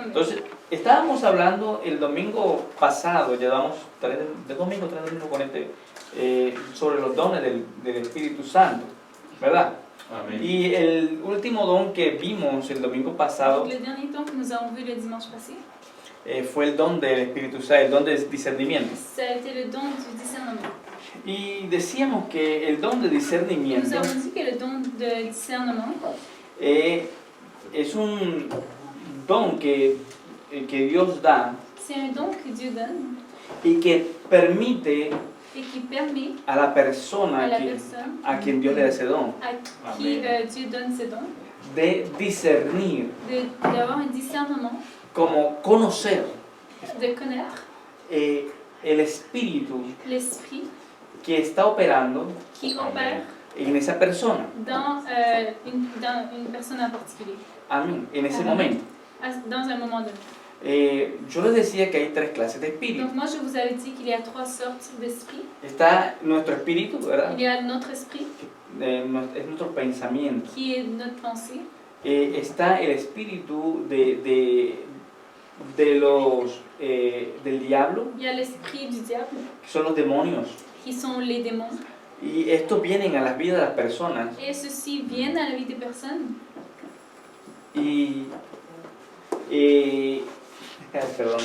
discernement. Entonces, estábamos hablando el domingo pasado, llevamos 3 domingos con sobre los dones del Espíritu Santo, ¿verdad? Amén. Y el último don que vimos el domingo pasado Donc, le dernier temps que nous avons vu le dimanche passé, fue el don del Espíritu Santo, el don del discernimiento. ça a été le don du discernement. Y decíamos que el don de Et nous discernimiento avons dit que le don de discernement, es un don que Dios da c'est un don que Dieu donne y que permite et qui permet a la à persona la personne a quien Dios le da ese don à qui Dieu donne ce don de discernir, d'avoir un discernement, como conocer de connaître el espíritu l'esprit que está operando qui opère en esa persona. dans une personne en particulier, Amén. En ese Amén. momento. dans un moment donné. Yo les decía que hay 3 clases de espíritu. Donc moi je vous avais dit qu'il y a 3 sortes d'esprit. Está nuestro espíritu, ¿verdad? Il y a notre esprit Es nuestro pensamiento. qui est notre pensée. Está el espíritu del diablo, Il y a l'esprit du diable que son los demonios. qui sont les démons. Y estos vienen a las vidas de las personas Et ceux-ci viennent à la vie des personnes. Perdón.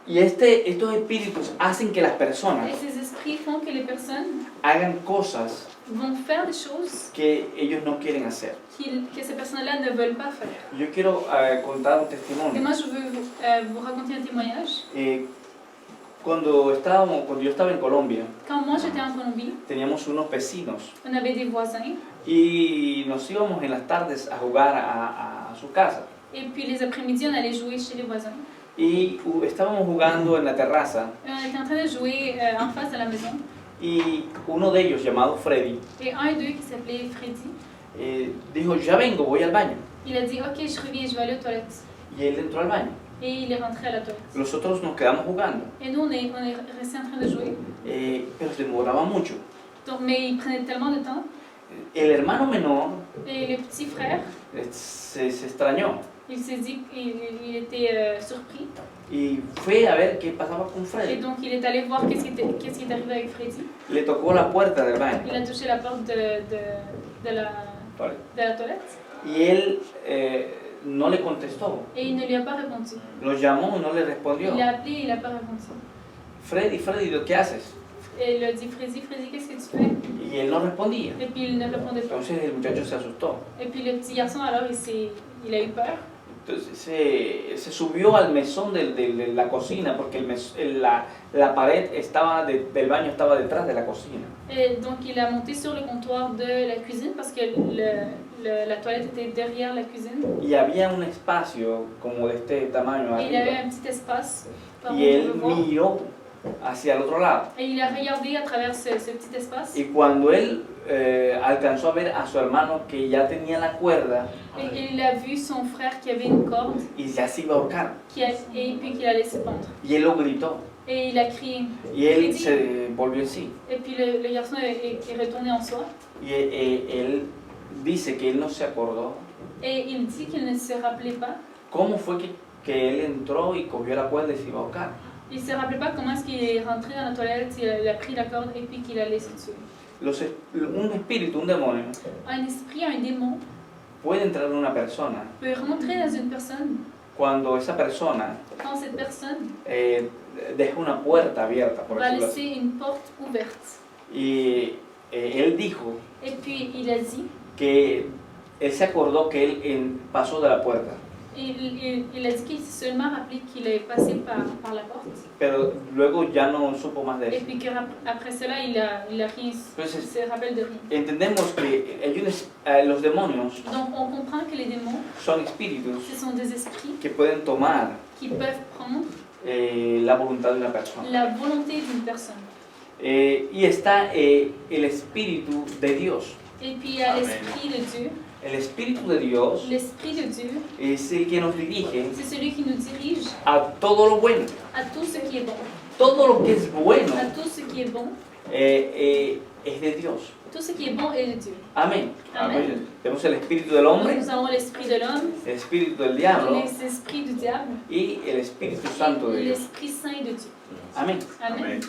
Y estos espíritus hacen que las personas Et ces esprits font que les personnes hagan cosas vont faire des choses que ellos no quieren hacer. que ces personnes-là ne veulent pas faire. Yo quiero contar un Et testimonio. moi, je veux vous raconter un témoignage. Cuando yo estaba en Colombia, Quand moi, j'étais en Colombie, teníamos unos vecinos on avait des voisins. y nos íbamos en las tardes a jugar a su casa. Et puis, les après-midi, on allait jouer chez les voisins. Y estábamos jugando en la terraza Et on était en train de jouer en face de la maison. y uno de ellos, llamado Freddy, Et un d'eux, qui s'appelait Freddy, dijo, ya vengo, voy al baño. il a dit « Ok, je reviens, je vais aller aux toilettes. Y él entró al baño. » Et il est rentré à la toilette. Nosotros nos quedamos jugando, Et nous, on est restés en train de jouer. pero demoraba mucho. Donc, mais il prenait tellement de temps. El hermano menor Et le petit frère, se extrañó il s'est dit qu'il était surpris. y fue a ver qué pasaba con Et Freddy. donc, il est allé voir qu'est-ce qui est arrivé avec Freddy. Le tocó la puerta del baño Il a touché la porte de la toilette y él no le contestó. et il ne lui a pas répondu. Lo llamó y no le respondió. Il a appelé et il n'a pas répondu. Freddy, ¿qué haces? Et il a dit Freddy, qu'est-ce que tu fais? Y él no respondía. Et puis il ne répondait pas. Entonces el muchacho se asustó. Et puis le petit garçon, alors, il a eu peur. Entonces se subió al mesón de la cocina porque la pared del baño estaba detrás de la cocina. Et donc il a monté sur le comptoir de la cuisine parce que la toilette était derrière la cuisine. Y había un espacio como de este tamaño Et il avait arriba. un petit espace par où Y on él pouvait voir. miró hacia el otro lado. Et il a regardé à travers ce petit espace. Y cuando él alcanzó a ver a su hermano que ya tenía la cuerda Et il a vu son frère qui avait une corde y ya se iba a ahorcar. et puis qu'il allait se pendre. Y él lo gritó. Et il a crié. Y él se volvió en sí. Et puis le garçon est retourné en soi. Y él dice que él no se acordó Et il dit qu'il ne se rappelait pas. cómo fue que él entró y cogió la cuerda y se iba a ahorcar. Il ne se rappelait pas comment est-ce qu'il est rentré dans la toilette, il a pris la corde et puis qu'il allait se tuer. Un espíritu, un demonio, Un esprit, un démon puede entrar en una persona peut rentrer dans une personne cuando esa persona quand cette personne deja una puerta abierta, por va decirlo laisser así. une porte ouverte. Y él dijo Et puis il a dit, que él se acordó que él pasó de la puerta, il a dit qu'il s'est seulement rappelé qu'il est passé par la porte. pero luego ya no supo más de Et eso. puis qu'après cela, il a rien, il se rappelle de rien. Entendemos que los demonios Donc on comprend que les démons, son espíritus ce sont des esprits que pueden tomar qui peuvent prendre la voluntad de una persona. la volonté d'une personne. Y está el espíritu de Dios. Et puis il y a l'esprit de Dieu. El espíritu de Dios L'esprit de Dieu, es el que nos dirige c'est celui qui nous dirige a todo lo bueno. à tout ce qui est bon. Todo lo que es bueno À tout ce qui est bon, es de Dios. Tout ce qui est bon est de Dieu. Amén. Amén. Tenemos el espíritu del Donc hombre, nous avons l'esprit de l'homme, el espíritu del diablo les esprits du diable y el Espíritu Santo de et Dios. l'Esprit Saint de Dieu. Amén. Amen.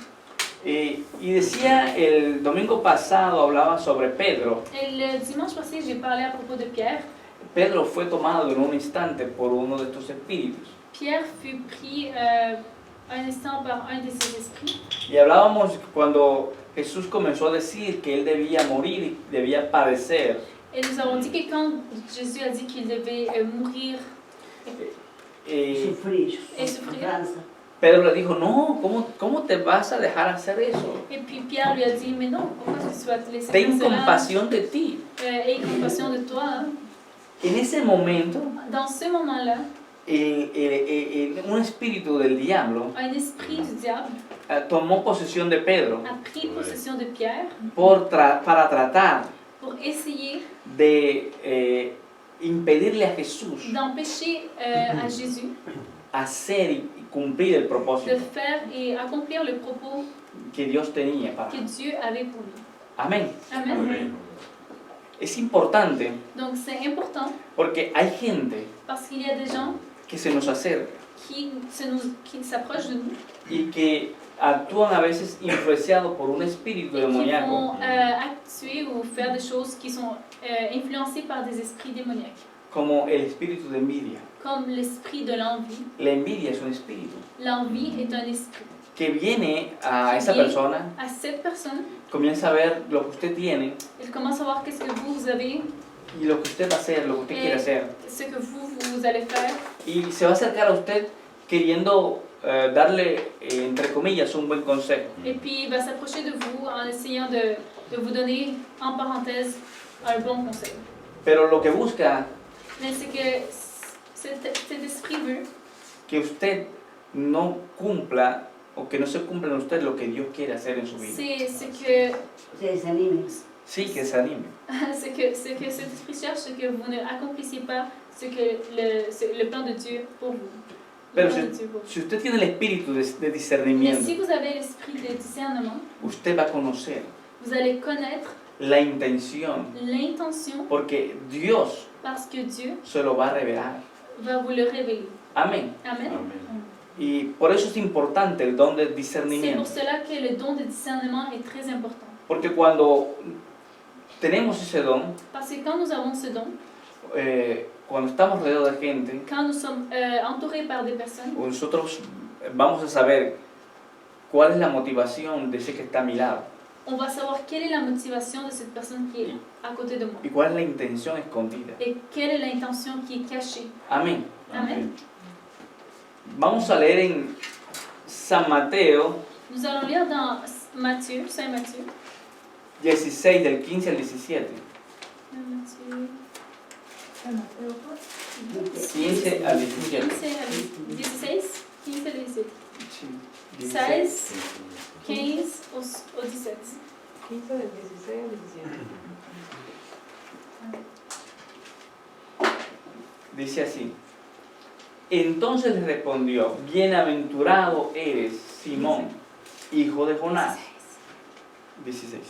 Y decía, el domingo pasado hablaba sobre Pedro. Et le dimanche passé, j'ai parlé à propos de Pierre. Pedro fue tomado en un instante por uno de estos espíritus. Pierre fut pris un instant par un de ses esprits. Y hablábamos cuando Jesús comenzó a decir que él debía morir y debía padecer. Et nous avons dit que quand Jésus a dit qu'il devait mourir Sufrir. et souffrir, Pedro le dijo, no, ¿cómo te vas a dejar hacer eso? et puis Pierre lui a dit, mais non, pourquoi tu vas te laisser Ten faire cela? compasión de ti. Aie compassion de toi. Hein. En ese momento, Dans ce moment-là, un espíritu del diablo un esprit du diable tomó posesión de Pedro a pris possession de Pierre para tratar pour essayer de impedirle a Jesús d'empêcher à Jésus hacer y cumplir el de propósito faire et accomplir le propos que Dios tenía para que Dieu avait pour lui. Amén. Amen. Es importante Donc c'est important porque hay gente parce qu'il y a des gens que se nos acerca qui s'approchent de nous y que actúan a veces influenciados por un espíritu et qui demoníaco, vont actuer ou faire des choses qui sont influencées par des esprits démoniaques, como el espíritu de envidia. comme l'esprit de l'envie. La envidia es un espíritu L'envie est un esprit. que viene a esa persona, À cette personne, comienza a ver lo que usted tiene elle commence à voir qu'est-ce que vous avez, y lo que usted va a hacer, lo que usted quiere hacer. ce que vous allez faire, Y se va a acercar a usted queriendo darle, entre comillas, un buen consejo. et puis il va s'approcher de vous en essayant de vous donner, en parenthèse, un bon conseil. Pero lo que busca Mais c'est que cet esprit veut que usted no cumpla o que no se cumpla en usted lo que Dios quiere hacer en su vida. c'est que Se desanime. Sí, que se anime. ce que cet esprit cherche, c'est que vous ne accomplissiez pas ce que le plan de Dieu pour vous. Le Pero plan de Dieu pour vous. si usted tiene el espíritu de Mais discernimiento, si vous avez l'esprit de discernement, usted va a conocer vous allez connaître la intención, l'intention porque Dios parce que Dieu se lo va a revelar. va vous le révéler. Amén. Amen. Y por eso es importante el don de C'est discernimiento. pour cela que le don de discernement est très important. Porque cuando tenemos ese don, Parce que quand nous avons ce don, cuando estamos rodeados de gente, quand nous sommes entourés par des personnes, nosotros vamos a saber cuál es la motivación de ese que está a mi lado on va savoir quelle est la motivation de cette personne qui est à côté de moi y cuál es la intención escondida. et quelle est l'intention qui est cachée. Amén. Amen. Vamos a leer en San Mateo Nous allons lire dans Matthieu, Saint Matthieu. 16 del 15 al 17. Matthieu 15 al 17. 16, 15 à 17. Sí, 16, 15 au 17. 15 del 16 al 17. Dice así. Entonces le respondió, bienaventurado eres, Simón, hijo de Jonás. 16.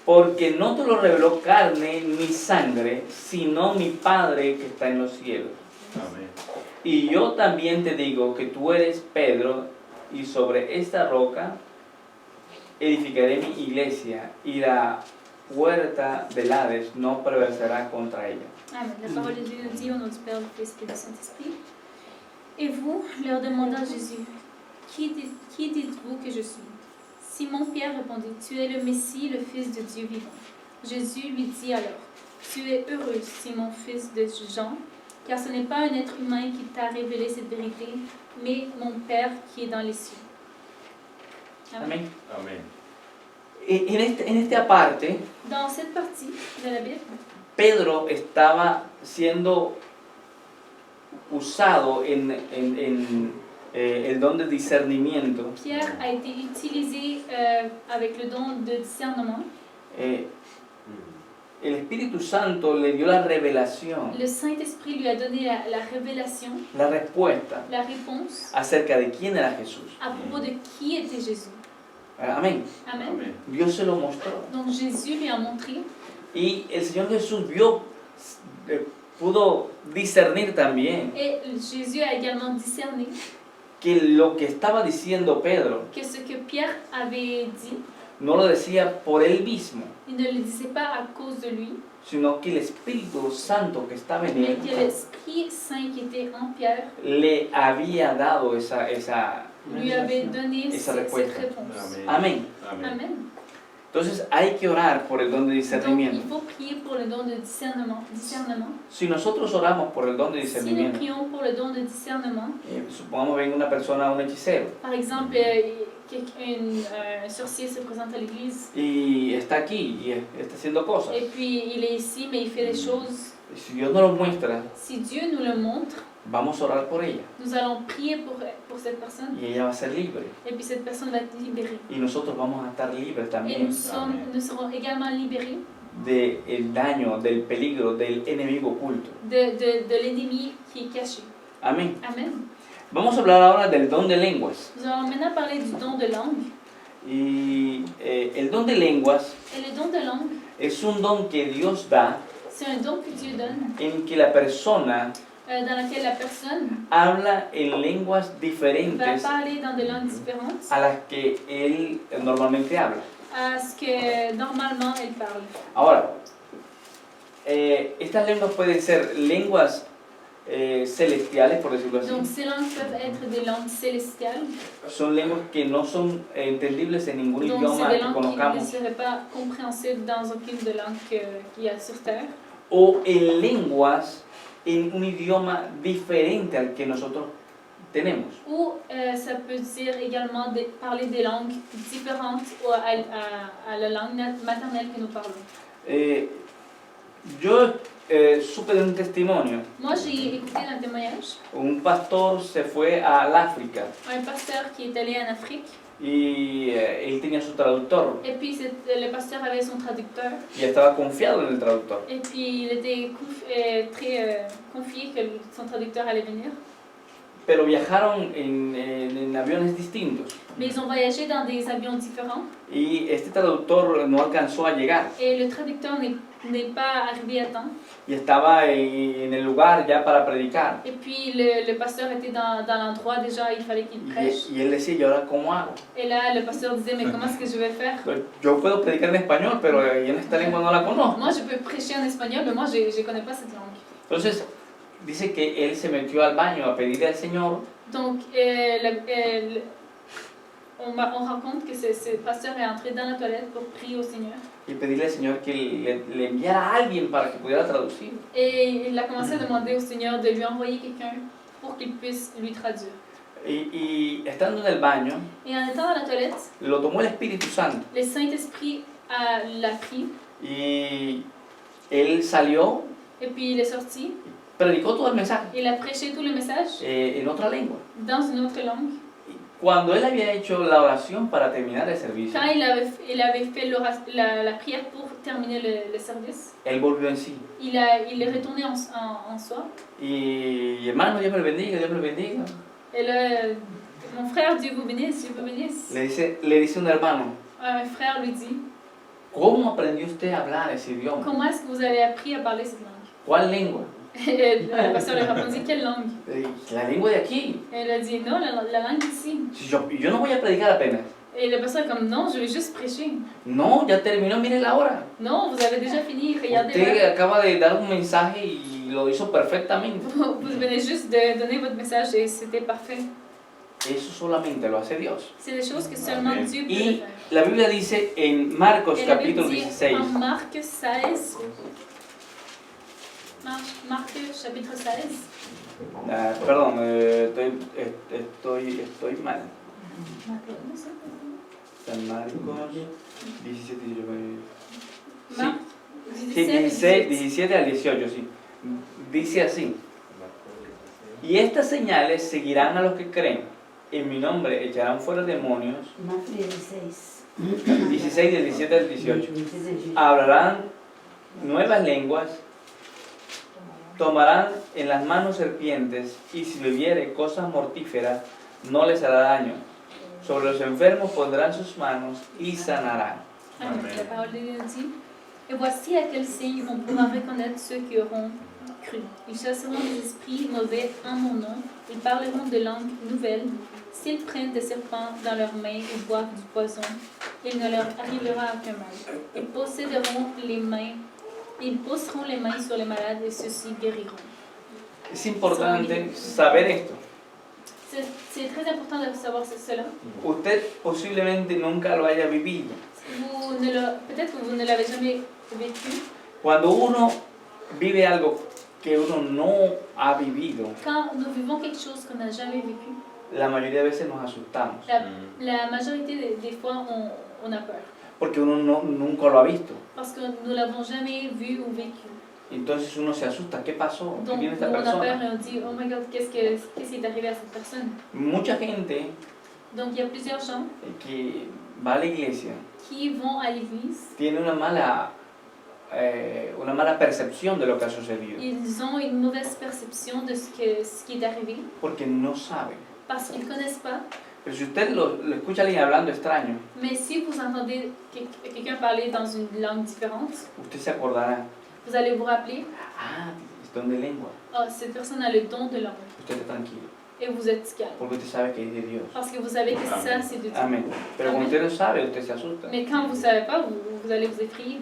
Porque no te lo reveló carne ni sangre, sino mi Padre que está en los cielos. Amén. Y yo también te digo que tú eres Pedro, y sobre esta roca edificaré mi iglesia, y la puerta del Hades no prevalecerá contra ella. Amen. La parole de Dieu nous dit au nom du Père, du Fils et du Saint-Esprit. Et vous, leur demanda Jésus, qui dites-vous que je suis? Simon-Pierre répondit, tu es le Messie, le Fils de Dieu vivant. Jésus lui dit alors, tu es heureux, Simon, fils de Jean, car ce n'est pas un être humain qui t'a révélé cette vérité, mais mon Père qui est dans les cieux. Amen. Amén. Amén. En esta parte, Dans cette partie de la Bible, Pedro estaba siendo usado en el don de discernimiento. Pierre a été utilisé avec le don de discernement. El Espíritu Santo le dio la revelación, Le Saint-Esprit lui a donné la révélation, la respuesta la réponse acerca de quién era Jesús. à propos de qui était Jésus. Amén. Amen. Dios se lo mostró. Donc Jésus lui a montré. Y el Señor Jesús vio, pudo discernir también Et Jésus a également discerné que lo que estaba diciendo Pedro que ce que Pierre avait dit, no lo decía por él mismo, il ne le disait pas à cause de lui, sino que el Espíritu Santo que estaba en mais él que l'Esprit Saint qui était en Pierre le había dado esa lui avait donné Esa cette respuesta. réponse. Amén. Amen. Entonces hay que orar por el don de Donc il discernimiento. faut prier pour le don de discernement. Si nosotros oramos por el don de Si nous discernimiento, prions pour le don de discernement, supongamos venga una persona, un hechicero, par exemple, un sorcier se présente à l'église y está aquí y está haciendo cosas. et puis il est ici mais il fait des choses. Y si Dios nos lo muestra, Si Dieu nous le montre, vamos a orar por ella nous allons prier pour cette personne y ella va a ser libre. et puis cette personne va être libérée. Y nosotros vamos a estar libres Et también nous serons également libérés del daño, del peligro, del enemigo oculto. de l'ennemi qui est caché. Amén. Amen. Vamos a hablar ahora del don de lenguas. Nous allons maintenant parler du don de langue. Y el don de lenguas Et le don de langue, es un don que Dios da c'est un don que Dieu donne en que la persona dans lequel la personne habla en lenguas va diferentes parler dans des langues différentes a las que él normalmente habla. à ce que normalement elle parle. Ahora, estas lenguas pueden ser lenguas celestiales, por decirlo así. Donc ces langues peuvent être des langues célestiales. Son lenguas que no son entendibles en ningún Donc idioma c'est des que langues qui ne conozcamos. seraient pas compréhensibles dans aucune des langues qu'il y a sur Terre. O en lenguas en un idioma diferente al que nosotros tenemos. Ou ça peut dire également parler des langues différentes à la langue maternelle que nous parlons. Yo supe de un testimonio. Moi, j'ai écouté un témoignage. Un pastor se fue al África Un pasteur qui est allé en Afrique. y él tenía su traductor Et puis le pasteur avait son traducteur. y estaba confiado en el traductor. Et puis il était très confié que son traducteur allait venir. Pero viajaron en aviones distintos Mais ils ont voyagé dans des avions différents. y este traductor no alcanzó a llegar Et le traducteur n'est pas arrivé à temps. y estaba en el lugar ya para predicar. Et puis le pasteur était dans l'endroit déjà, il fallait qu'il prêche. Y él decía, ¿y ahora cómo hago? Et là, le pasteur disait, mais comment est-ce que je vais faire? Yo puedo predicar en español, pero yo en esta lengua no la conozco. Moi, je peux prêcher en espagnol, mais moi, je ne connais pas cette langue. Entonces, dice que él se metió al baño a pedirle al Señor Donc, on raconte que ce pasteur est entré dans la toilette pour prier au Seigneur. y pedirle al Señor que le enviara a alguien para que pudiera traducir. Et il a commencé à demander au Seigneur de lui envoyer quelqu'un pour qu'il puisse lui traduire. Y estando en el baño, Et en étant dans la toilette, lo tomó el Espíritu Santo le Saint-Esprit l'a pris, y él salió, et puis il est sorti. predicó todo el mensaje Il a prêché tout le message en otra lengua. dans une autre langue. Cuando él había hecho la oración para terminar el servicio, Quand il avait fait la prière pour terminer le service, él volvió en sí. il est retourné en soi. Y hermano, Dios me lo bendiga, Dios me lo bendiga. Et là, mon frère, Dieu vous bénisse, Dieu vous bénisse. Le dice un hermano, Un frère lui dit, ¿cómo aprendió usted a hablar ese idioma? comment est-ce que vous avez appris à parler cette langue? ¿Cuál lengua? Et le pasteur lui répondit, quelle langue? La lengua de aquí. Et il a dit, non, la langue ici. Si yo no voy a predicar apenas. Et le pasteur est comme, non, je vais juste prêcher. No, ya terminó, mire la hora. Non, vous avez déjà fini, regardez Usted l'heure. acaba de dar un mensaje y lo hizo perfectamente. Vous venez juste de donner votre message et c'était parfait. Eso solamente lo hace Dios. C'est des choses que seulement Amen. Dieu peut Y faire. la Biblia dice en Marcos Et la Bible capítulo dit 16, en Marc 16, Marc chapitre 16, perdón, estoy mal. San Marcos 17, sí, Marc sí, 17, 17 al 18, sí. Dice así: y estas señales seguirán a los que creen. En mi nombre echarán fuera demonios. Marcos 16. 16 del 17 al 18. Hablarán nuevas lenguas, tomarán en las manos serpientes, y si bebiere cosas mortíferas, no les hará daño. Sobre los enfermos pondrán sus manos y sanarán. Amen. Amen. La parole de Dieu dit, et voici à quel signe on pourra reconnaître ceux qui auront cru. Ils chasseront des esprits mauvais en mon nom, ils parleront de langues nouvelles. S'ils prennent des serpents dans leurs mains ou boivent du poison, il ne leur arrivera aucun mal. Ils poseront les mains sur les malades et ceux-ci guériront. Es importante saber esto. C'est très important de savoir cela. Usted posiblemente nunca lo haya vivido. Peut-être que vous ne l'avez jamais vécu. Cuando uno vive algo que uno no ha vivido, Quand nous vivons quelque chose qu'on n'a jamais vécu, la mayoría de veces nos asustamos. la majorité des fois, on a peur. Porque uno nunca lo ha visto. Parce que nous ne l'avons jamais vu ou vécu. Entonces uno se asusta. ¿Qué pasó? ¿Qué Donc, tiene nous, esta on a peur persona? et on dit, oh my God, qu'est-ce qui est arrivé à cette personne? Mucha gente Donc, il y a plusieurs gens que va a la iglesia qui vont à l'église. tiene una mala percepción de lo que ha sucedido. Ils ont une mauvaise perception de ce qui est arrivé Porque no saben. parce qu'ils ne connaissent pas. Pero si usted lo escucha a alguien hablando extraño, Mais si vous entendez quelqu'un parler dans une langue différente, usted se acordará. vous allez vous rappeler, Ah, es don de lengua. oh, cette personne a le don de langue. Usted está tranquilo. Et vous êtes calme. Porque usted sabe que es de Dios. Parce que vous savez que ça, c'est de Dieu. Amén. Pero como usted no sabe, usted se asusta. Mais quand vous ne savez pas, vous allez vous effrayer.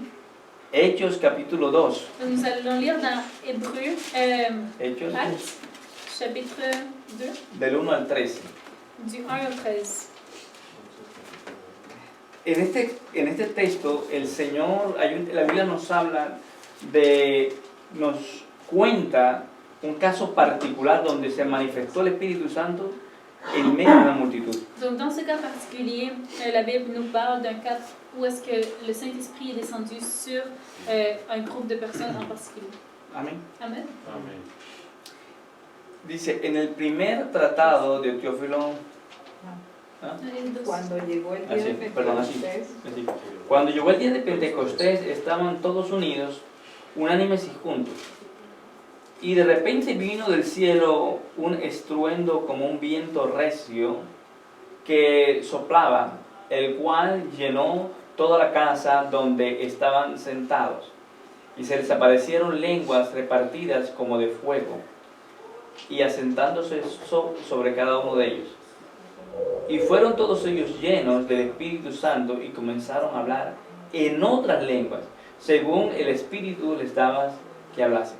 Hechos capítulo 2. Donc, nous allons lire dans Hébreux, Hechos Actes, chapitre 2, del 1 al 13. du 1 au 13. En este texto, el Señor, la Biblia nos habla nos cuenta un caso particular donde se manifestó el Espíritu Santo en medio de una multitud. Donc, dans ce cas particulier, la Bible nous parle d'un cas où est-ce que le Saint-Esprit est descendu sur un groupe de personnes en particulier. Amén. Amen. Amén. Dice, en el primer tratado de Teófilo, ¿ah? Cuando llegó el día Así, de perdón, así. Pentecostés, Así. Cuando llegó el día de Pentecostés, estaban todos unidos, unánimes y juntos. Y de repente vino del cielo un estruendo como un viento recio que soplaba, el cual llenó toda la casa donde estaban sentados. Y se les aparecieron lenguas repartidas como de fuego, y asentándose sobre cada uno de ellos. Y fueron todos ellos llenos del Espíritu Santo y comenzaron a hablar en otras lenguas, según el Espíritu les daba que hablasen.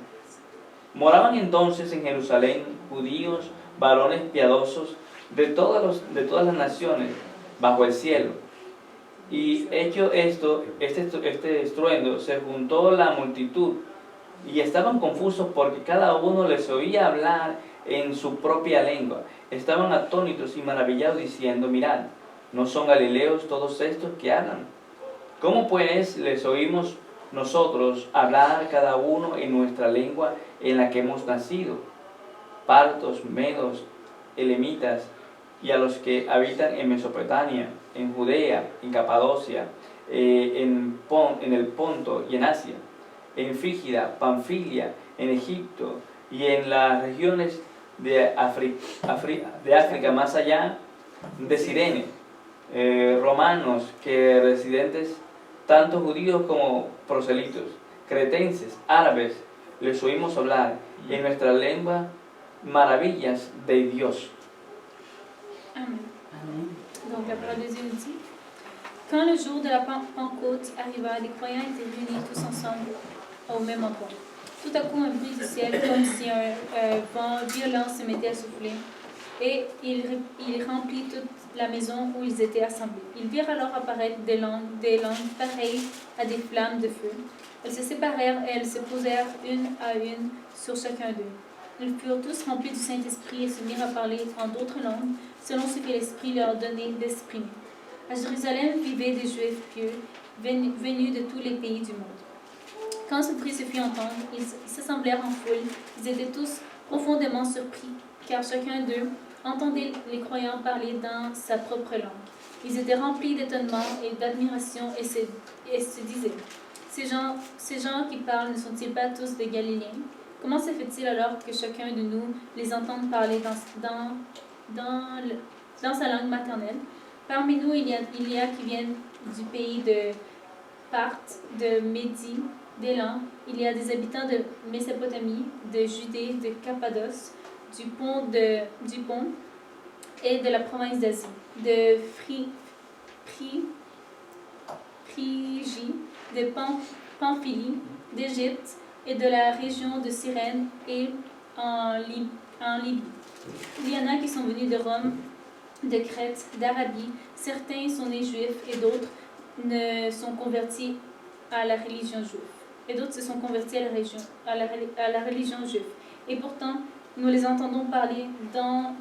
Moraban entonces en Jerusalén judíos, varones piadosos de todas las naciones bajo el cielo. Y hecho esto, este estruendo, se juntó la multitud y estaban confusos porque cada uno les oía hablar en su propia lengua. Estaban atónitos y maravillados diciendo, mirad, ¿no son galileos todos estos que hablan? ¿Cómo pues les oímos nosotros hablar cada uno en nuestra lengua en la que hemos nacido? Partos, medos, elamitas, y a los que habitan en Mesopotamia, en Judea, en Capadocia, en el Ponto y en Asia, en Frígida, Panfilia, en Egipto y en las regiones de África más allá de Cirene, romanos que residentes, tanto judíos como proselitos, cretenses, árabes, les oímos hablar en nuestra lengua maravillas de Dios. Amen. Donc, la parole de Dieu nous dit, quand le jour de la Pentecôte arriva, les croyants étaient réunis tous ensemble au même endroit. Tout à coup, un bruit du ciel, comme si un vent violent se mettait à souffler, et il remplit toute la maison où ils étaient assemblés. Ils virent alors apparaître des langues pareilles à des flammes de feu. Elles se séparèrent et elles se posèrent une à une sur chacun d'eux. Ils furent tous remplis du Saint-Esprit et se mirent à parler en d'autres langues, selon ce que l'Esprit leur donnait d'exprimer. À Jérusalem vivaient des Juifs pieux, venus de tous les pays du monde. Quand ce bruit se fit entendre, ils s'assemblèrent en foule. Ils étaient tous profondément surpris, car chacun d'eux entendait les croyants parler dans sa propre langue. Ils étaient remplis d'étonnement et d'admiration et se disaient, ces gens qui parlent ne sont-ils pas tous des Galiléens? Comment se fait-il alors que chacun de nous les entende parler dans sa langue maternelle? Parmi nous, il y a qui viennent du pays de Parthe, de Médie, d'Élan. Il y a des habitants de Mésopotamie, de Judée, de Cappadoce, du pont et de la province d'Asie, de Phrygie, de Pamphylie, d'Égypte et de la région de Cyrène et en Libye. Il y en a qui sont venus de Rome, de Crète, d'Arabie. Certains sont nés juifs et d'autres ne sont convertis à la religion juive. Et d'autres se sont convertis à la religion juive. Et pourtant, nous les entendons parler dans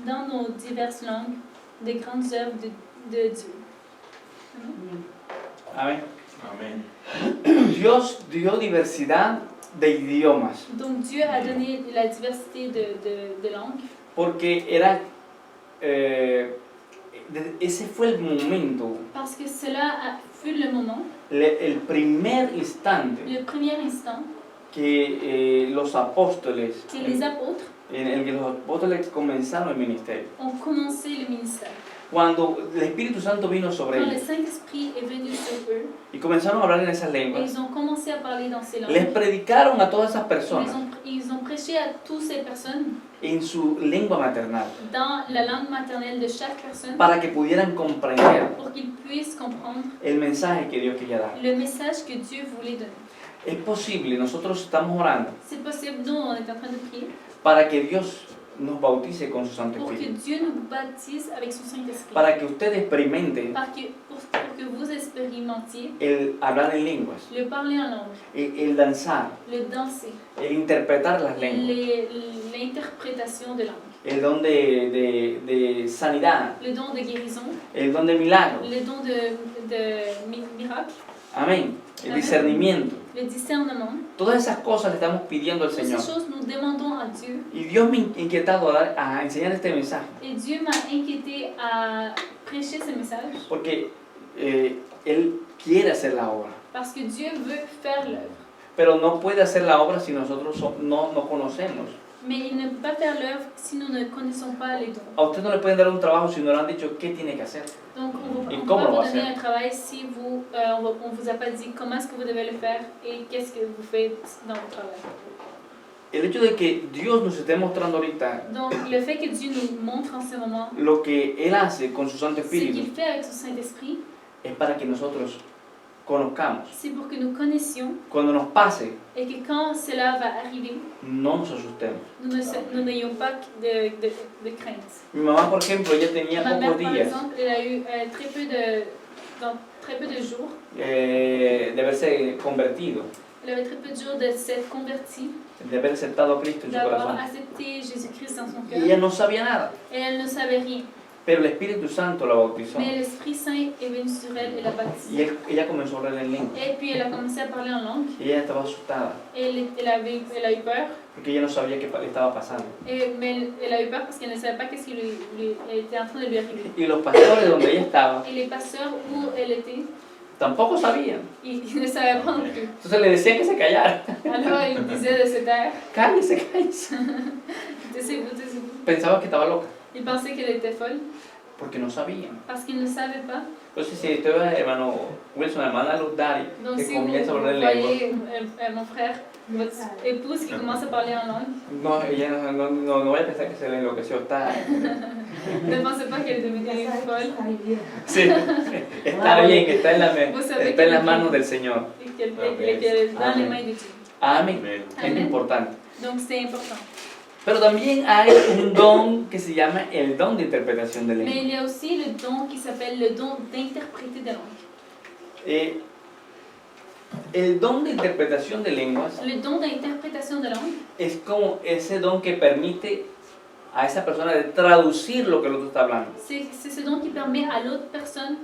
nos diverses langues des grandes œuvres de Dieu. Amén. Amén. Dios dio diversidad de idiomas Donc Dieu a donné la diversité de langues porque ese fue el momento, parce que cela fut le moment, el primer instante le premier instant que los apóstoles, que les apôtres en el que los apóstoles comenzaron el ministerio. ont commencé le ministère. Cuando el Espíritu Santo vino sobre Quand le ellos Saint-Esprit est venu sur eux, y comenzaron a hablar en esas et lenguas, ils ont commencé à parler dans ces les langues, predicaron a todas esas personas ils ont prêché à toutes ces personnes en su lengua maternal dans la langue maternelle de chaque personne para que pudieran comprender pour qu'ils puissent comprendre el mensaje que Dios quería dar. le message que Dieu voulait donner. Es posible, nosotros estamos orando C'est possible, nous on est en train de prier para que Dios nos bautice con su Santo pour que Espíritu, Dieu nous baptise avec son Saint-Esprit, para que usted experimente pour que vous expérimentiez el hablar en lenguas, le parler en langue, el danzar, le danser, el interpretar las lenguas, l'interprétation de langue, el don de sanidad, le don de guérison, el don de milagros, le don de miracle, amén, el Amén. discernimiento. le discernement. Todas esas cosas le estamos pidiendo al Toutes Señor. ces choses, nous demandons à Dieu. Y Dios me ha inquietado a enseñar este mensaje, Et Dieu m'a inquiété à prêcher ce message porque Él quiere hacer la obra, parce que Dieu veut faire l'œuvre. pero no puede hacer la obra si nosotros no conocemos. Mais il ne peut pas faire l'œuvre si nous ne connaissons pas les dons. A usted no le pueden dar un trabajo si no le han dicho qué tiene que hacer. Donc, on ne Et peut comment pas on va vous donner faire? un travail si on ne vous a pas dit comment est-ce que vous devez le faire et qu'est-ce que vous faites dans votre travail. El hecho de que Dios nos esté mostrando ahorita Donc, le fait que Dieu nous montre en ce moment lo que Él hace con su Santo ce qu'il Espíritu fait avec son Saint-Esprit, es para que nosotros conozcamos. c'est pour que nous connaissions Cuando nos pase, et que quand cela va arriver, no nos asustemos. nous n'ayons pas de crainte. Mi mamá, por ejemplo, ella tenía Ma mère, pocos par días exemple, elle a eu très peu de jours, de haberse convertido, elle avait très peu de jours de s'être convertie, de haber aceptado a Cristo en su d'avoir corazón. accepté Jésus-Christ dans son Y cœur. ella no sabía nada, Et elle ne savait rien. pero el Espíritu Santo la bautizó. Mais l'Esprit Saint est venu sur elle et l'a Y baptisée. ella comenzó a hablar en lengua. Et puis elle a commencé à parler en langue. Y ella estaba asustada, Et elle a eu peur. porque ella no sabía qué le estaba pasando. Mais elle a eu peur parce qu'elle ne savait pas qu'est-ce qui lui était en train de lui arriver. Y los pastores donde ella estaba Et les pasteurs où elle était, tampoco sabían. ils ne savaient pas non plus. Entonces le decían que se callara. Alors ils disaient de se taire. Cállese, cállese. Taisez-vous, taisez-vous. Pensaba que estaba loca, Ils pensaient qu'elle était folle porque no sabían. parce qu'ils ne savaient pas. Entonces, si usted ve, hermano Wilson, hermana Luz Dari, Donc que si vous comienza a hablar en lengua, voyez mon frère, votre épouse qui commence à parler en langue, no, ella no vaya a pensar que se le enloqueció. Está, ne pensez pas qu'elle est devenue folle sí, está bien, está en, Vous savez está en las que- manos del Señor. et qu'elle est dans les mains de Dieu. Amén. Amén. Es Amén. importante. Donc c'est important. Pero también hay un don que se llama el don de interpretación de Mais lengua. il y a aussi le don qui s'appelle le don d'interpréter des langues. El don de interpretación de lenguas Le don d'interprétation de langue, es como ese don que permite a esa persona de traducir lo que el otro está hablando. c'est ce don qui permet à l'autre personne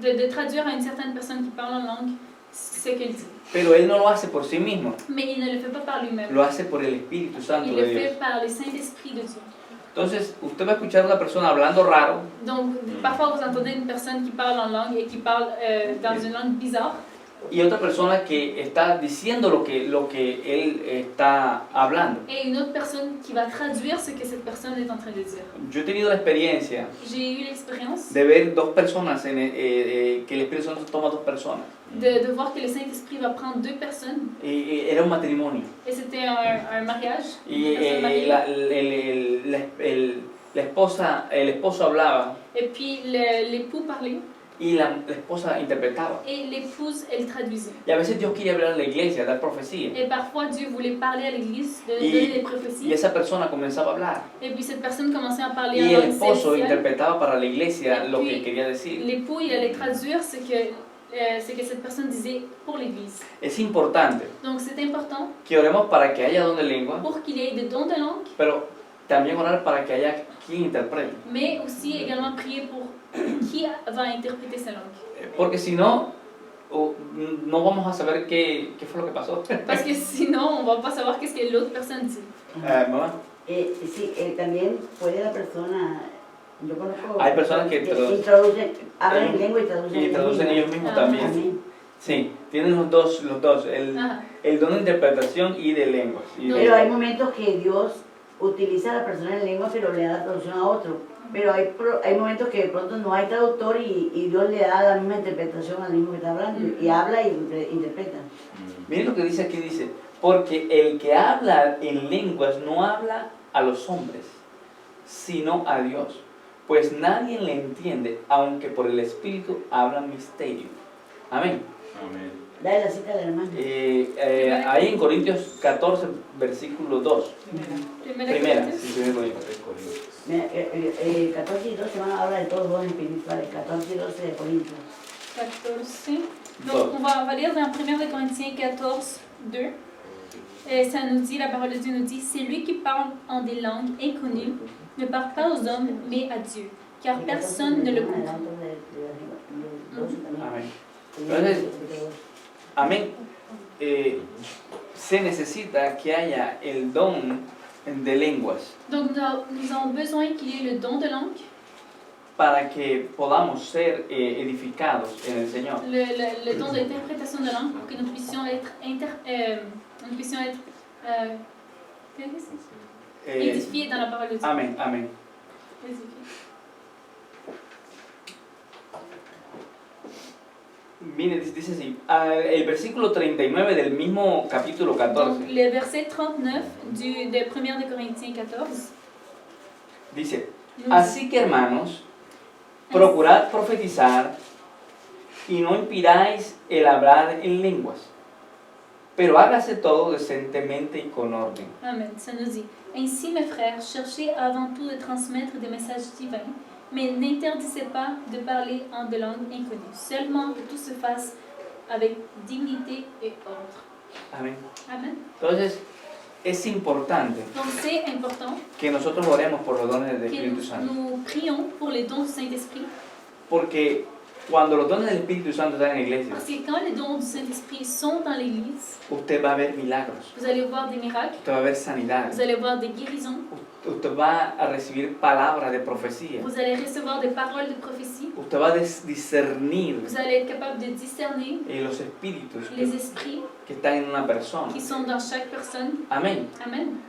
de traduire à une certaine personne qui parle en langue ce qu'elle dit. Pero él no lo hace por sí mismo, Mais il ne le fait pas par lui-même. lo hace por el Espíritu Santo Il de le Dios. fait par le Saint-Esprit de Dieu. Entonces, usted va a escuchar a una persona hablando raro, Donc, parfois vous entendez une personne qui parle en langue et qui parle dans une langue bizarre. y otra persona que está diciendo lo que él está hablando. Et une autre personne qui va traduire ce que cette personne est en train de dire. Yo he tenido la experiencia J'ai eu l'expérience de ver dos personas, que el Espíritu Santo toma dos personas. de voir que le Saint-Esprit va prendre deux personnes. Y era un matrimonio. Et c'était un mariage. Y Une personne mariée. el esposo hablaba Et puis l'époux parlait y la esposa interpretaba. et l'épouse, elle traduisait. Y a veces Dios quería hablar a la iglesia, dar profecía. Et parfois Dieu voulait parler à l'église, de donner des prophéties. Y esa persona comenzaba a hablar. Et puis cette personne commençait à parler Y en el langue esposo célestiale. interpretaba para la iglesia Y lo que puis, quería decir. L'époux, il allait traduire ce que cette personne disait pour l'église. Es importante Donc c'est important que oremos para que haya don de lengua, pour qu'il y ait des dons de langue, pero también orar para que haya quien interprete. mais aussi également prier pour qui va interpréter sa langue. Porque si no, no vamos a saber qué fue lo que pasó. Parce que sinon, on va pas savoir qu'est-ce que l'autre personne dit. Mamá, Sí, también puede la persona, yo conozco... hay personas que introducen, hablan en lengua y traducen. y traducen ellos mismos Ah, también. Amén. Sí, tienen los dos, Ajá. el don de interpretación y de lenguas. Y No. de- Pero hay momentos que Dios utiliza a la persona en lengua, pero le da la traducción a otro. Pero hay momentos que de pronto no hay traductor y Dios le da la misma interpretación al mismo que está hablando. Y habla y interpreta. Miren lo que dice aquí, dice, porque el que habla en lenguas no habla a los hombres, sino a Dios, pues nadie le entiende, aunque por el Espíritu habla misterio. Amén. Amén. Dale la cita al hermano. Ahí en Corintios 14, versículo 2. Primera, Corintios. sí, primera Corintios. Mira, 14 y 12 van a hablar de todos los dones espirituales. 14 y 12 de Corintios. 14. Dos. Donc, on va lire dans 1 Corinthiens 14, 2. Et ça nous dit, la parole de Dieu nous dit, c'est lui qui parle en des langues inconnues, ne parle pas aux hommes, mais à Dieu, car personne ne le comprend. Amén. Entonces, amén. Se necesita que haya el don de lenguas Donc, nous avons besoin qu'il y ait le don de langue, para que podamos ser edificados en el Señor. le don d'interprétation de langue, pour que nous puissions être, édifiés dans la parole de Dieu. Amén, amén. Édifiés. Mire, dice así, el versículo 39 del mismo capítulo Donc, 14, le verset 39 de 1 de Corinthiens 14 dice, nous dit, así que hermanos, procurad profetizar y no impidáis el hablar en lenguas, pero hágase todo decentemente y con orden. Amen. Ça nous dit, ainsi mes frères, cherchez avant tout de transmettre des messages divins, mais n'interdisez pas de parler en de langues inconnues, seulement que tout se fasse avec dignité et ordre. Amén. Amen. Entonces, es importante Donc c'est important que nosotros oremos por los dones del que Espíritu Santo, nous prions pour les dons du Saint-Esprit, porque cuando los dones del Espíritu Santo están en la iglesia, parce que quand les dons du Saint-Esprit sont dans l'Église, usted va a ver milagros, vous allez voir des miracles, usted va a ver sanidad, vous allez voir des guérisons, usted va a recibir palabras de profecía, vous allez recevoir des paroles de prophétie, usted va a discernir vous allez être capable de discerner los espíritus les esprits que están en una persona. qui sont dans chaque personne. Amén. Amen.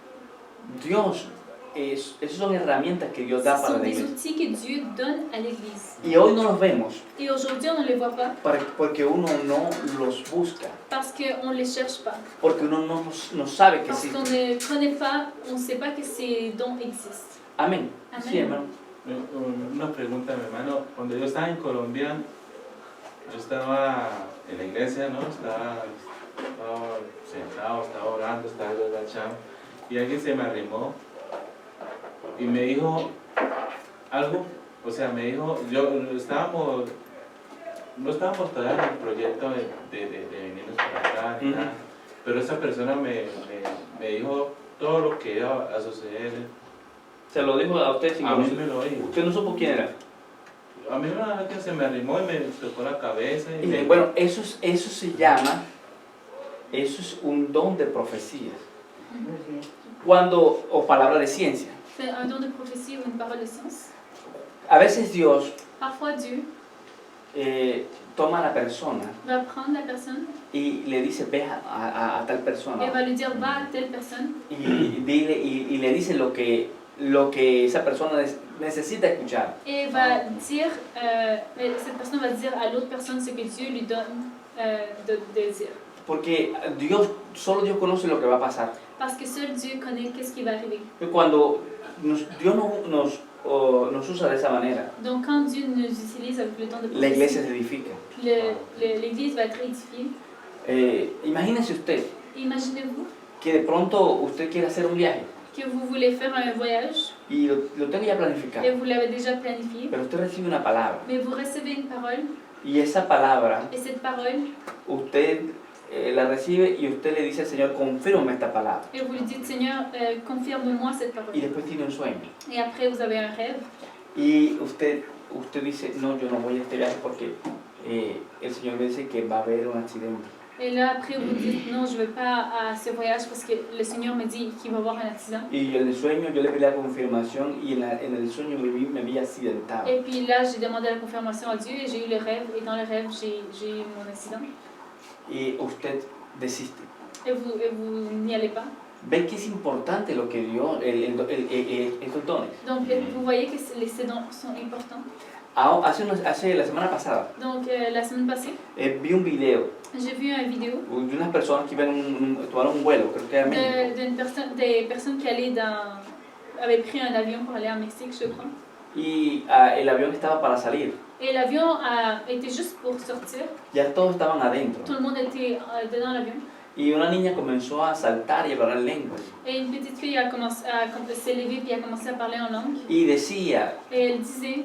Dios, esas son herramientas que Dios Ce da para sont la des iglesia. outils que Dieu donne à l'Église. Y hoy no los vemos Et aujourd'hui, on ne les voit pas porque uno no los busca, parce qu'on ne les cherche pas. porque uno no sabe que Parce existen. qu'on ne connaît pas, on ne sait pas que ces dons existent. Amén. Amén. Sí, hermano. Una pregunta, mi hermano. Cuando yo estaba en Colombia, yo estaba en la iglesia, ¿no? Estaba sentado, estaba orando, estaba agachado. Y alguien se me arrimó y me dijo algo. O sea, me dijo, no estábamos todavía en el proyecto de venirnos para acá, ni Ujú. nada. Pero esa persona me dijo todo lo que iba a suceder. Se lo dijo a usted sin A mí conocer. me lo dijo. Usted no supo quién era. A mí una vez que se me arrimó y me tocó la cabeza. Y me... Bueno, eso se llama, eso es un don de profecías. O palabra de ciencia. C'est un don de prophétie ou une parole de science. A veces Dios Parfois, Dieu toma a la persona va prendre la personne y le dice, ve a tal persona. et va lui dire va à telle personne Y le dice lo que esa persona necesita escuchar. et va dire, cette personne va dire à l'autre personne ce que Dieu lui donne de dire. Porque solo Dios conoce lo que va a pasar. Parce que seul Dieu connaît qu'est-ce qui va arriver. Cuando Dios nos usa de esa manera, Donc quand Dieu nous utilise avec le don de la iglesia se prophétie, edifica. l'église va être édifiée. Imagínese usted Imaginez-vous que de pronto usted quiere hacer un viaje que vous voulez faire un voyage y lo tengo ya planificado, et vous l'avez déjà planifié, pero usted recibe una palabra mais vous recevez une parole y esa palabra et cette parole, usted la recibe y usted le dice al Señor, confírmame esta palabra. et vous lui dites Seigneur, confirme-moi cette parole. Y después tiene un sueño. Et après vous avez un rêve Y usted dice, no, yo no voy a este viaje porque el Señor me dice que va a haber un accidente. et là après vous dites non, je ne vais pas à ce voyage parce que le Seigneur me dit qu'il va y avoir un accident. Y en el sueño yo le pedí la confirmación y en el sueño me vi accidentado. Et puis là j'ai demandé la confirmation à Dieu et j'ai eu le rêve et dans le rêve j'ai eu mon accident. Y usted desiste. Et vous n'y allez pas. ¿Ven que es importante lo que Dios, estos dones? Donc vous voyez que ces dons sont importants. Hace la semana pasada Donc la semaine passée, vi un video j'ai vu une vidéo de unas personas que tomaron un vuelo, creo que era México, des personnes qui avaient pris un avion pour aller en Mexique, je crois. y el avión estaba para salir. Et l'avion était juste pour sortir. Ya todos estaban adentro. Tout le monde était dedans l'avion. Y una niña comenzó a saltar y a hablar lenguas. Et une petite fille a commencé à s'élever puis a commencé à parler en langue. Y decía, Et elle disait,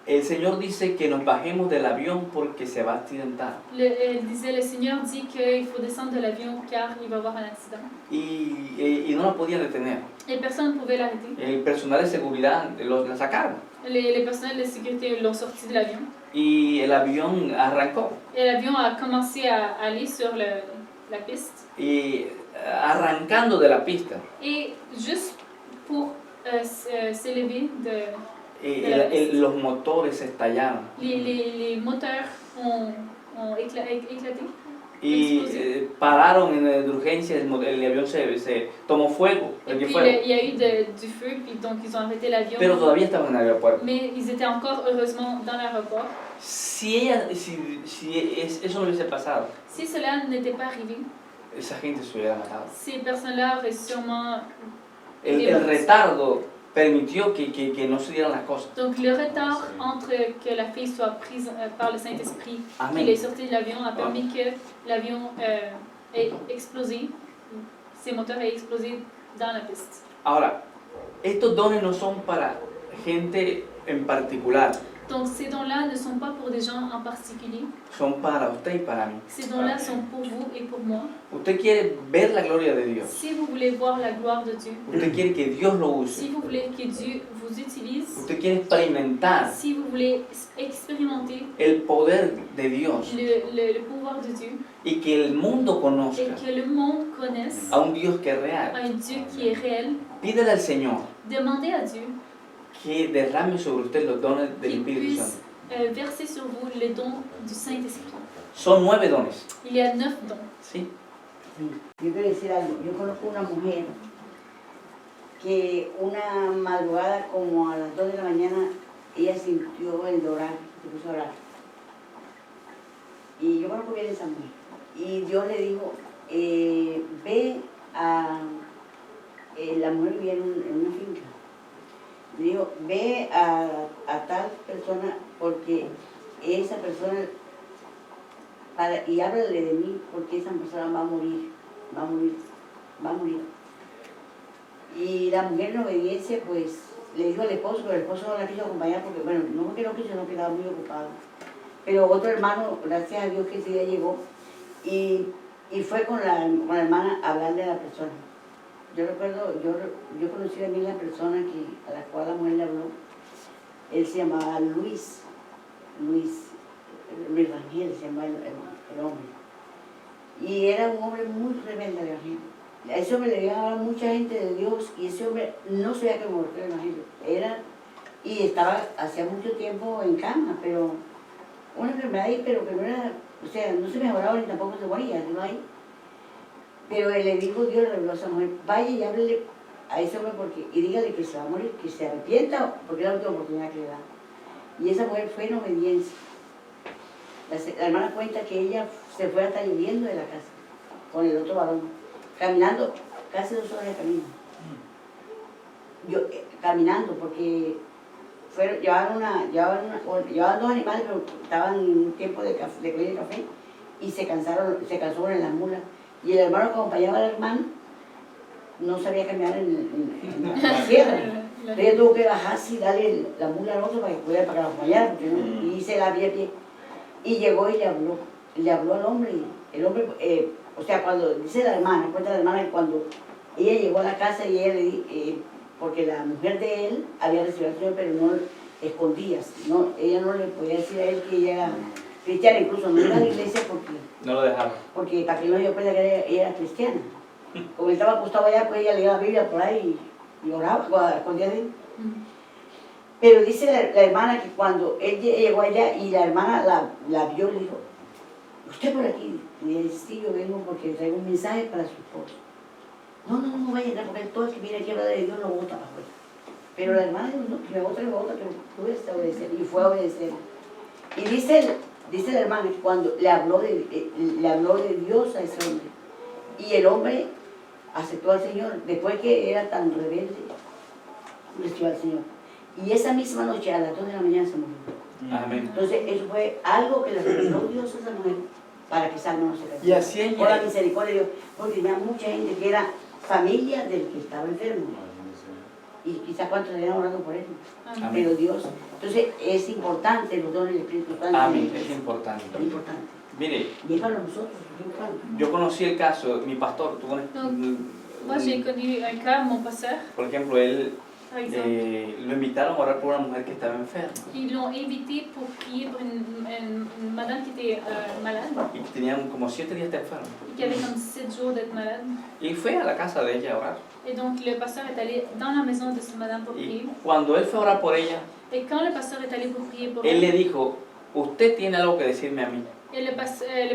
el Señor dice que nos bajemos del avión porque se va a accidentar. elle disait, le Seigneur dit qu'il faut descendre de l'avion car il va y avoir un accident. Y no la podían detener. Et personne ne pouvait l'arrêter. El personal de seguridad la sacaron. Les personnels de sécurité l'ont sorti de l'avion. Y el avión arrancó. Et l'avion a commencé à aller sur la piste. Y arrancando de la pista, Et juste pour s'élever los motores se estallaron. les moteurs ont éclaté. Y pararon de urgencia, el avión se tomó fuego, Et prendió puis fuego. il y a eu du feu, puis donc ils ont arrêté l'avion. Pero todavía estaban en el aeropuerto. Mais ils étaient encore heureusement dans l'aéroport. Si eso no hubiese pasado, Si cela n'était pas arrivé, esa gente se hubiera matado. ces personnes-là auraient sûrement... El retardo permitió que no se dieran las cosas. Donc le retard entre que la fille soit prise par le Saint-Esprit, Amén. qu'il est sorti de l'avion, a permis que l'avion ait explosé, ses moteurs aient explosé dans la piste. Ahora, estos dones no son para gente en particular, Donc ces dons-là ne sont pas pour des gens en particulier. son para usted y para mí. Ces dons-là sont pour vous et pour moi. Usted quiere ver la gloria de Dios. Si vous voulez voir la gloire de Dieu, Usted quiere que Dios lo use. si vous voulez que Dieu vous utilise, Usted quiere experimentar si vous voulez expérimenter el poder de Dios le pouvoir de Dieu y que el mundo et conozca que le monde connaisse a un Dios que es real. un Dieu qui est réel, Pídele al Señor demandez à Dieu que derrame sobre usted los dones del qu'il Espíritu puisse Santo. verser sur vous les dons du Saint-Esprit. Son 9 dones, Il y a 9 dons. ¿sí? Yo quiero decir algo. Yo conozco una mujer que una madrugada como a las 2 de la mañana ella sintió el orar, se puso a orar. Y yo conozco bien a esa mujer. Y Dios le dijo, ve a... la mujer vivía en una finca. Le dijo, ve a tal persona porque esa persona, y háblale de mí porque esa persona va a morir, va a morir, va a morir. Y la mujer en obediencia pues le dijo al esposo, pero el esposo no la quiso acompañar porque, bueno, no porque no quiso, no quedaba muy ocupado. Pero otro hermano, gracias a Dios que ese día llegó y fue con la hermana a hablarle a la persona. Yo recuerdo, yo conocí a mí la persona a la cual la mujer le habló. Él se llamaba Luis Rangel se llamaba el hombre. Y era un hombre muy rebelde al evangelio. A ese hombre le había hablado mucha gente de Dios y ese hombre no sabía que morir el evangelio. Y estaba hacía mucho tiempo en cama, pero una enfermedad ahí, pero que no era, o sea, no se mejoraba ni tampoco se moría, sino ahí. Pero él le dijo, Dios le reveló a esa mujer, vaya y háblele a ese hombre y dígale que se va a morir, que se arrepienta, porque es la última oportunidad que le da. Y esa mujer fue en obediencia. La hermana cuenta que ella se fue hasta lloviendo de la casa, con el otro varón, caminando casi 2 horas de camino. Caminando, porque llevaban 2 animales, pero estaban en un tiempo de comer de café, y se cansó en la mula. Y el hermano que acompañaba al hermano no sabía caminar en la sierra. Entonces ella tuvo que bajarse y darle la mula al otro para que lo acompañara, porque y se la había pie. Y llegó y le habló al hombre. El hombre, o sea, cuando dice la hermana, cuenta la hermana que cuando ella llegó a la casa y ella le dijo, porque la mujer de él había recibido al Señor, pero no escondías, no, ella no le podía decir a él que ella era cristiana, incluso no iba a la iglesia No lo dejaron. porque para que no se dio cuenta que ella era cristiana. Como él estaba acostado allá, pues ella leía la Biblia por ahí y oraba, escondía de él. Pero dice la hermana que cuando él llegó allá y la hermana la vio, le dijo, ¿usted por aquí? Y él dice, sí, yo vengo porque traigo un mensaje para su esposo. No vaya a entrar, porque todo el que viene aquí a hablar de Dios lo bota para afuera. Pero la hermana dijo, no, que me bota, que tú debes obedecer. Y fue a obedecer. Y dice la hermana que cuando le habló de Dios a ese hombre, y el hombre aceptó al Señor, después que era tan rebelde, recibió al Señor. Y esa misma noche, a las 2 de la mañana, se murió. Amén. Entonces, eso fue algo que le reveló Dios a esa mujer para que esa no se casara. Y así ella- Por la misericordia de Dios, porque tenía mucha gente que era familia del que estaba enfermo. Y quizás cuántos estarían orando por él. Amén. Pero Dios, entonces es importante los dones del Espíritu Santo. Amén, es importante. Es importante. Mire, Y es para nosotros, es importante. yo conocí el caso, mi pastor, Moi, j'ai connu un cas, mon pasteur, por ejemplo, él par exemple. lo invitaron a orar por una mujer que estaba enferma Ils l'ont invité pour prier pour une madame qui était malade, y que tenía como 7 días de enferma. qui avait comme 7 jours d'être malade. Y fue a la casa de ella a orar. Et donc le pasteur est allé dans la maison de cette madame pour prier. Y cuando él fue a orar por ella, Et quand le pasteur est allé pour prier pour él le elle, dijo, usted tiene algo que decirme a mí. et le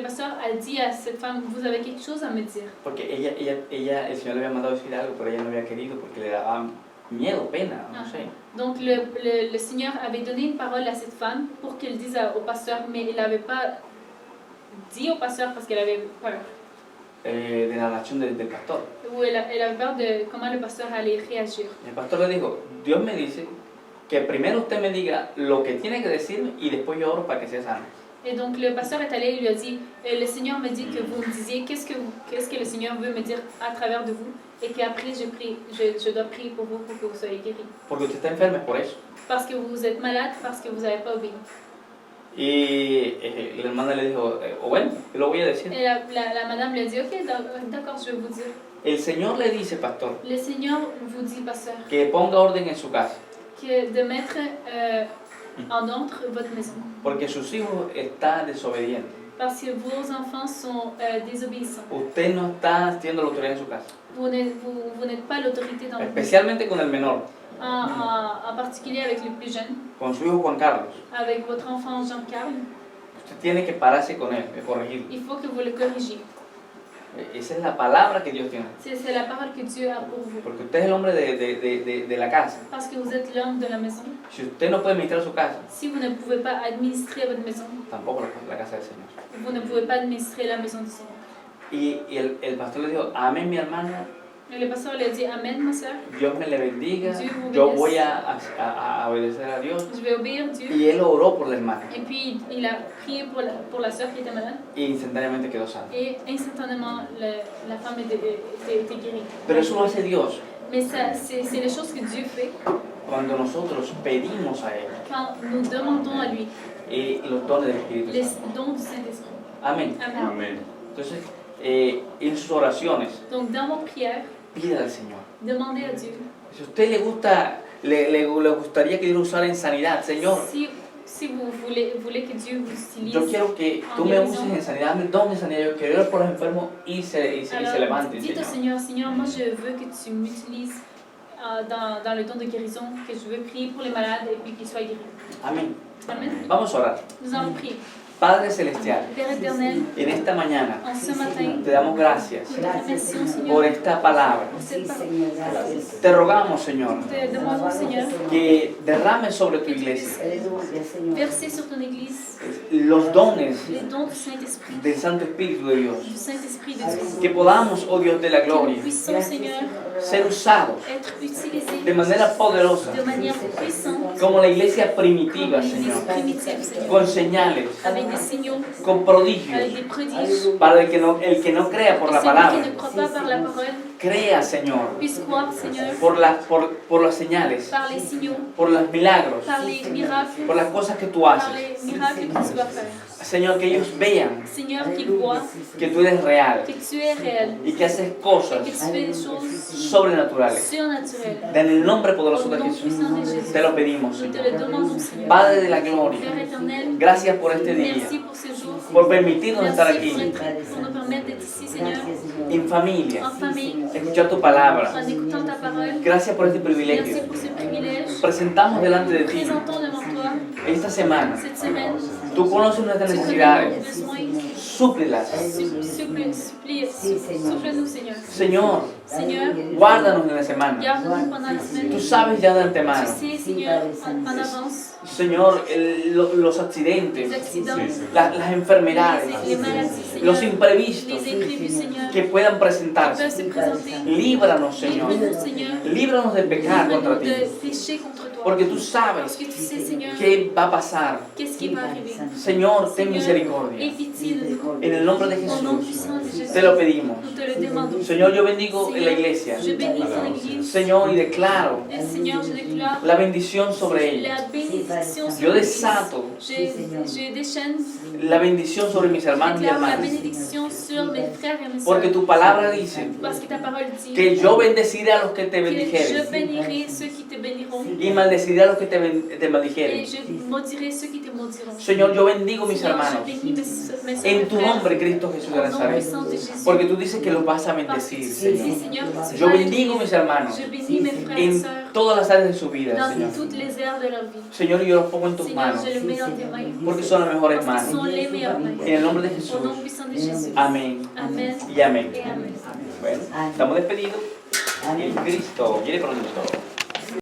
pasteur a dit à cette femme, vous avez quelque chose à me dire. Porque el Señor le había mandado decir algo, pero ella no había querido porque le daba miedo, pena, no sé. Donc le Seigneur avait donné une parole à cette femme pour qu'elle dise au pasteur, mais il n'avait pas dit au pasteur parce qu'elle avait peur. De la relación del pastor. Ou elle avait peur de comment le pasteur allait réagir. El pastor le dijo, Dios me dice que primero usted me diga lo que tiene que decirme y después yo oro para que sea sano. Et donc le pasteur est allé et lui a dit, le Seigneur me dit que vous me disiez qu'est-ce que le Seigneur veut me dire à travers de vous et qu'après je dois prier pour vous que vous soyez guéris. Porque usted está enferma, es por eso. Parce que vous êtes malade, parce que vous n'avez pas obéi. Y la hermana le dijo, bueno, yo lo voy a decir. Et la madame lui a dit, ok, d'accord, je vais vous dire. El Señor le dice, pastor, Le Seigneur vous dit, pasteur, que ponga orden en su casa, que de mettre en ordre votre maison. porque sus hijos están desobedientes. Parce que vos enfants sont désobéissants. Usted no está haciendo la autoridad en su casa, Vous n'êtes pas l'autorité dans votre maison. especialmente con el menor, En particulier avec les plus jeunes, con su hijo Juan Carlos. avec votre enfant Jean-Carl, Usted tiene que pararse con él, corregirlo. il faut que vous le corrigiez. Esa es la palabra que Dios tiene. C'est la parole que Dieu a pour vous. Porque usted es el hombre de la casa. Parce que vous êtes l'homme de la maison. Si usted no puede administrar su casa, Si vous ne pouvez pas administrer votre maison, tampoco la casa del Señor. vous ne pouvez pas administrer la maison du Seigneur. Y el pastor le dijo, amén mi hermana, Et le pasteur lui a dit, Amen, ma soeur, Dios me le bendiga, Dieu vous yo bénisse. voy a obedecer a Dios. je vais obéir Dieu. Y él oró por la hermana Et puis il a prié pour la soeur qui était malade. y instantáneamente quedó sana. Et instantanément, la femme était guérie. Pero eso lo hace Dios Mais c'est les choses que Dieu fait cuando nosotros pedimos a Él quand nous demandons à lui los dones del Espíritu les Santo. dons du Saint-Esprit. Amén. Amen. Amén. Entonces, en sus oraciones, Donc dans vos prières, pida al Señor. demandez à Dieu. Si a usted le gusta, le gustaría que Dios lo usara en sanidad, Señor, Si vous voulez que Dieu vous utilise, yo quiero que tú me uses en sanidad, dame el don de sanidad, yo quiero orar por los enfermos y se alors levanten, dites au Señor. Seigneur, moi je veux que tu m'utilises dans le don de guérison, que je veux prier pour les malades et puis qu'ils soient guéris. Amén. Amen. Vamos a orar. Nous allons prier. Padre Celestial, Père éternel, en esta mañana en ce matin, te damos gracias nous te remercions, por Seigneur, esta palabra. pour cette Sí, parole. Señor, gracias. Te rogamos, Señor, Te demandons, Seigneur, que derrames sobre tu iglesia Aleluya, Señor. verser sur ton Église los dones les dons du Saint-Esprit, del Santo Espíritu de Dios. du Saint-Esprit de Dieu. Que podamos, oh Dios de la Que nous gloria, puissions, Seigneur, ser usados être utilisés de manera poderosa de manière puissante como la iglesia comme primitiva, l'Église Señor, primitive, Seigneur, con señales, avec des signaux, con prodigios, avec des prodiges. para el que no crea por Que la celui palabra, qui ne croit pas par la parole crea, Señor, puisse croire, Seigneur, por las señales, par les signaux, por los milagros, par les miracles, por las cosas que tú par haces. les miracles que tu vas faire. Señor, que ellos vean Seigneur, qu'ils voient que tú eres real que tu es réel y que haces et cosas que tu fais des choses sobrenaturales. surnaturelles. En el nombre Au poderoso de nom puissant de Jesús, Jésus, te lo pedimos, nous te Señor. le demandons, Seigneur. Padre de la gloria, Père éternel, gracias por este día, merci pour ce jour. por permitirnos estar Merci aquí pour nous permettre d'être ici, Seigneur, en familia, en famille, escuchar tu palabra. en écoutant ta parole. Gracias por este Merci privilegio. pour ce privilège. Presentamos delante de ti Présentons devant toi esta semana. cette semaine. Tú conoces nuestras Tu connais nos necesidades, besoins. súplelas. Souffle-nous, Seigneur. Señor, Seigneur, guárdanos en la semana. garde-nous pendant la semaine. Tú sabes ya de Tu antemano. sais, Seigneur, en avance, Señor, los les accidentes, accidents, Sí, sí. las enfermedades, les maladies, Seigneur, los imprevistos les imprévus, Seigneur, que puedan qui peuvent presentarse. se présenter. Líbranos, Señor. Livre-nous, Seigneur. Líbranos de pecar Livre-nous contra ti. de pécher contre toi. Porque tú Parce sabes que tu sais, Seigneur, qué va a pasar. qu'est-ce qui va arriver. Señor, ten Seigneur, misericordia. aie pitié de nous. En el nombre de Au nom Jesús, puissant de Jésus, te lo pedimos. nous te le demandons. Señor, yo bendigo en la Seigneur, iglesia. je bénis ton Église. Señor, y declaro Et Seigneur, je déclare la bendición sobre ella. la bénédiction sur Yo l'Église. desato Je déchaîne, la bendición sobre mis je hermanos y déclare la hermanas. bénédiction sur mes frères et mes Porque sœurs. tu palabra dice Parce que ta parole dit que yo bendeciré a los que te que je bendijeren bénirai ceux qui te béniront y maldeciré a los que te et maldijeren. je maudirai ceux qui te maudiront. Señor, yo bendigo mis Seigneur, hermanos je bénis mes sœurs et en mes tu frères nombre, Cristo Jesús de au nom Nazaret. puissant de Jésus. Porque tú dices que los vas a Parce que bendecir, tu Señor. dis, Seigneur, que tu Yo vas bendigo bénir. mis hermanos Je bénis mes frères et en sœurs todas las áreas de su vida, dans Señor. toutes les aires de leur vie. Señor, yo los pongo en tus Seigneur, manos je le mets dans tes mains. porque son las mejores Parce qu'ils sont manos. les meilleures mains. En el nombre de Au Jesús. nom puissant de Jésus. Amén Amen. y amén. Et Amen. Bueno, estamos despedidos. Amén. En Cristo viene pronto.